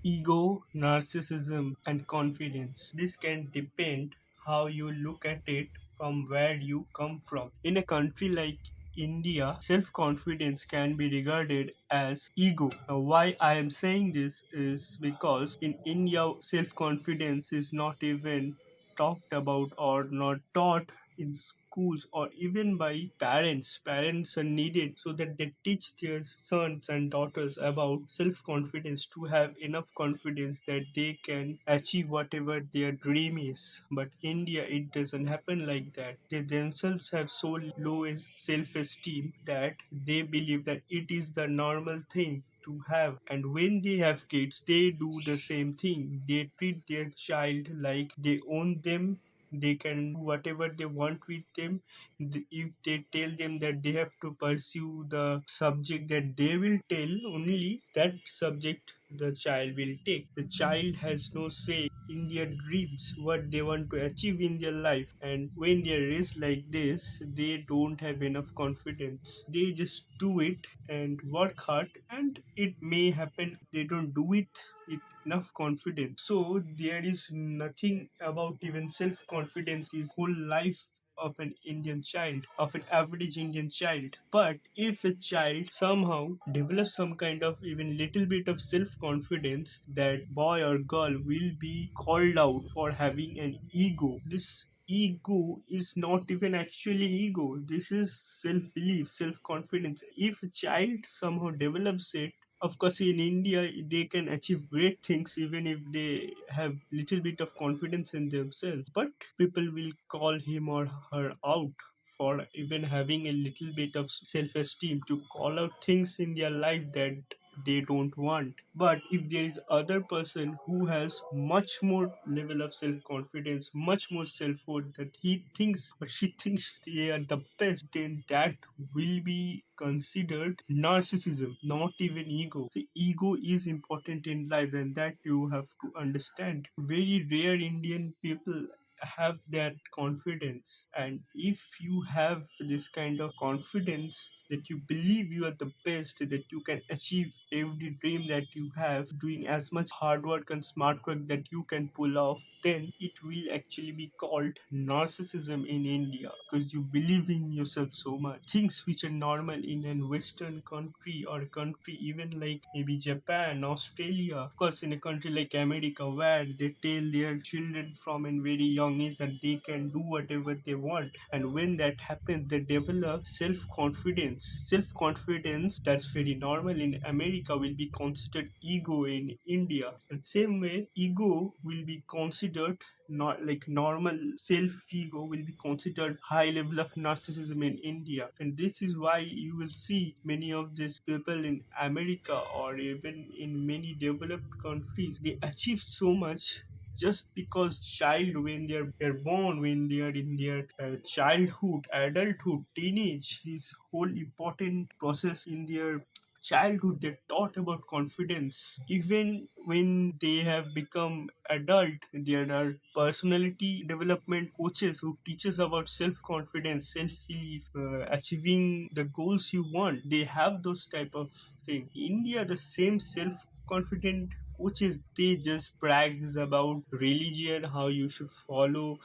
Ego, narcissism, and confidence. This can depend how you look at it from where you come from. In a country like India, self confidence can be regarded as ego. Now, why I am saying this is because in India, self confidence is not even talked about or not taught in schools or even by parents. Parents are needed so that they teach their sons and daughters about self confidence, to have enough confidence that they can achieve whatever their dream is. But India, it doesn't happen like that. They themselves have so low self esteem that they believe that it is the normal thing to have, and when they have kids they do the same thing. They treat their child like they own them. They can do whatever they want with them. If they tell them that they have to pursue the subject that they will tell, only that subject the child will take. The child has no say in their dreams, what they want to achieve in their life. And when they are raised like this, they don't have enough confidence. They just do it and work hard, and it may happen they don't do it with enough confidence. So there is nothing about even self confidence is whole life of an Indian child, of an average Indian child. But if a child somehow develops some kind of even little bit of self confidence, that boy or girl will be called out for having an ego. This ego is not even actually ego. This is self belief, self confidence. If a child somehow develops it, of course in India they can achieve great things even if they have little bit of confidence in themselves, but people will call him or her out for even having a little bit of self-esteem, to call out things in their life that they don't want. But if there is other person who has much more level of self-confidence, much more self-worth, that he thinks or she thinks they are the best, then that will be considered narcissism, not even ego. The ego is important in life, and that you have to understand. Very rare Indian people have that confidence, and if you have this kind of confidence that you believe you are the best, that you can achieve every dream that you have, doing as much hard work and smart work that you can pull off, then it will actually be called narcissism in India, because you believe in yourself so much. Things which are normal in a Western country, or a country even like maybe Japan, Australia, of course in a country like America, where they tell their children from a very young age that they can do whatever they want. And when that happens, they develop self confidence. Self confidence that's very normal in America will be considered ego in India. And same way, ego will be considered not like normal. Self ego will be considered high level of narcissism in India. And this is why you will see many of these people in America or even in many developed countries, they achieve so much just because child, when they're born, when they are in their childhood, adulthood, teenage, this whole important process in their childhood, they taught about confidence. Even when they have become adult, there are personality development coaches who teaches about self-confidence, self-belief, achieving the goals you want. They have those type of thing. India, the same self-confident coaches, they just brags about religion, how you should follow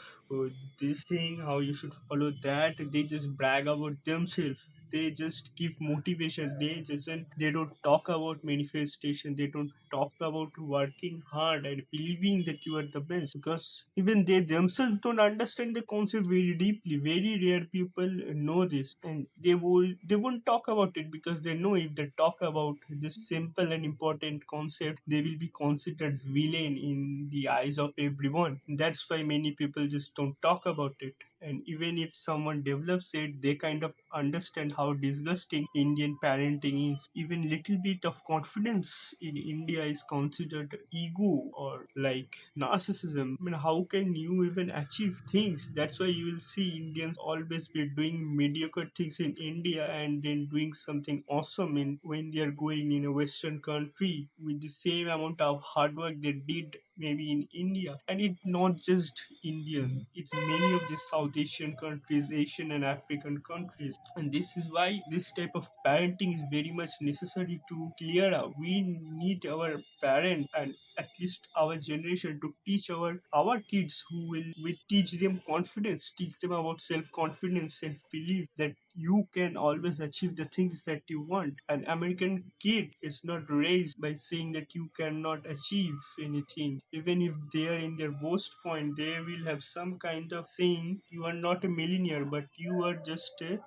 this thing, how you should follow that. They just brag about themselves. They just give motivation. They don't talk about manifestation. They don't talk about working hard and believing that you are the best, because even they themselves don't understand the concept very deeply. Very rare people know this, and they won't talk about it, because they know if they talk about this simple and important concept, they will be considered villain in the eyes of everyone. That's why many people just don't talk about it. And even if someone develops it, they kind of understand how disgusting Indian parenting is. Even little bit of confidence in India is considered ego or like narcissism. I mean, how can you even achieve things? That's why you will see Indians always be doing mediocre things in India and then doing something awesome in when they are going in a Western country with the same amount of hard work they did maybe in India. And it's not just Indian, it's many of the South Asian countries, Asian and African countries. And this is why this type of parenting is very much necessary to clear out. We need our parent and at least our generation, to teach our kids, who will we teach them confidence, teach them about self confidence, self belief, that you can always achieve the things that you want. An American kid is not raised by saying that you cannot achieve anything. Even if they are in their worst point, they will have some kind of saying, you are not a millionaire, but you are just a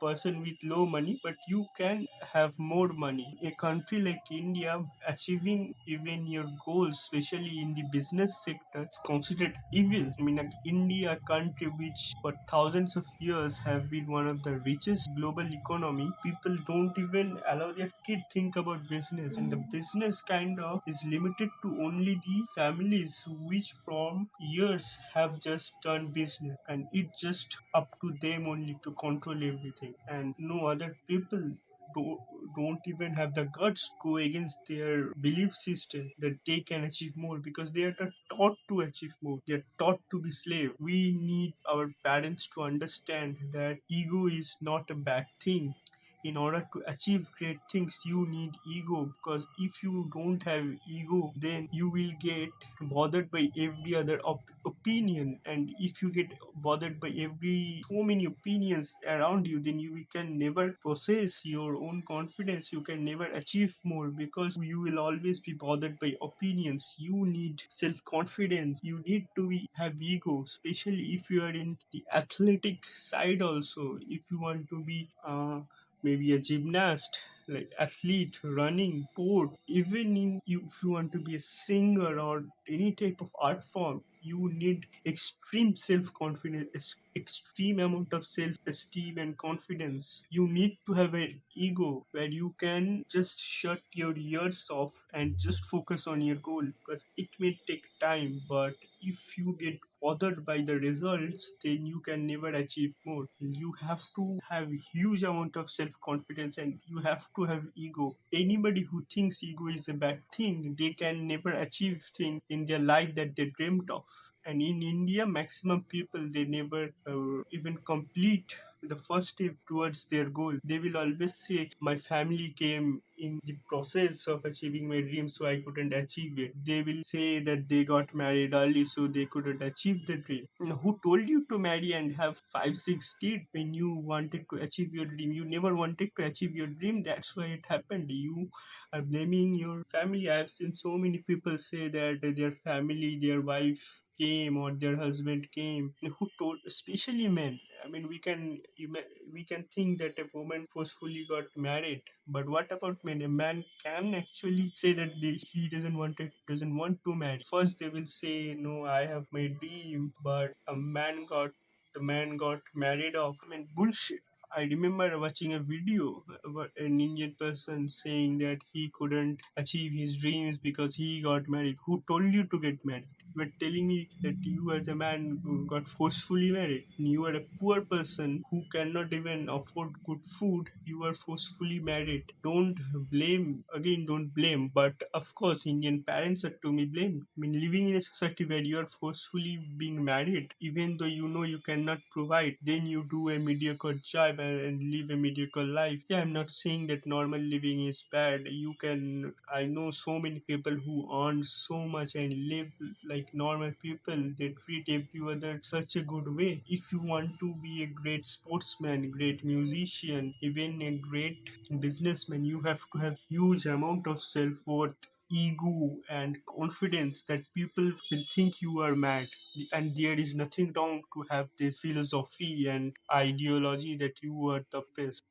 person with low money, but you can have more money. A country like India, achieving even your goals, especially in the business sector, is considered evil. I mean, like India, a country which for thousands of years have been one of the richest global economy, people don't even allow their kid think about business, and the business kind of is limited to only the families which from years have just done business, and it's just up to them only to control everything, and no other people don't, don't even have the guts to go against their belief system that they can achieve more, because they are not taught to achieve more. They are taught to be slave. We need our parents to understand that ego is not a bad thing. In order to achieve great things, you need ego, because if you don't have ego, then you will get bothered by every other opinion, and if you get bothered by every so many opinions around you, then you can never possess your own confidence, you can never achieve more, because you will always be bothered by opinions. You need self confidence, you need to have ego, especially if you are in the athletic side. Also, if you want to be maybe a gymnast, like athlete, running, sport, even in you, if you want to be a singer or any type of art form, you need extreme self-confidence, extreme amount of self-esteem and confidence. You need to have an ego where you can just shut your ears off and just focus on your goal, because it may take time, but if you get bothered by the results, then you can never achieve more. You have to have huge amount of self-confidence, and you have to have ego. Anybody who thinks ego is a bad thing, they can never achieve things in their life that they dreamt of. And in India, maximum people, they never even complete the first step towards their goal. They will always say, my family came in the process of achieving my dream, so I couldn't achieve it. They will say that they got married early, so they couldn't achieve the dream. Now, who told you to marry and have 5 6 kids when you wanted to achieve your dream? You never wanted to achieve your dream, that's why it happened. You are blaming your family. I have seen so many people say that their family, their wife came or their husband came. Who told, especially men? I mean, we can think that a woman forcefully got married, but what about men? A man can actually say that he doesn't want to marry. First, they will say, "No, I have my dream," but the man got married off. I mean, bullshit. I remember watching a video about an Indian person saying that he couldn't achieve his dreams because he got married. Who told you to get married? You were telling me that you, as a man, who got forcefully married. You are a poor person who cannot even afford good food. You are forcefully married. Don't blame, again, don't blame. But of course, Indian parents are to be blamed. I mean, living in a society where you are forcefully being married, even though you know you cannot provide, then you do a mediocre job and live a mediocre life. Yeah, I'm not saying that normal living is bad. You can, I know so many people who earn so much and live like normal people. They treat every other such a good way. If you want to be a great sportsman, great musician, even a great businessman, you have to have huge amount of self-worth, ego and confidence, that people will think you are mad. And there is nothing wrong to have this philosophy and ideology that you are the best.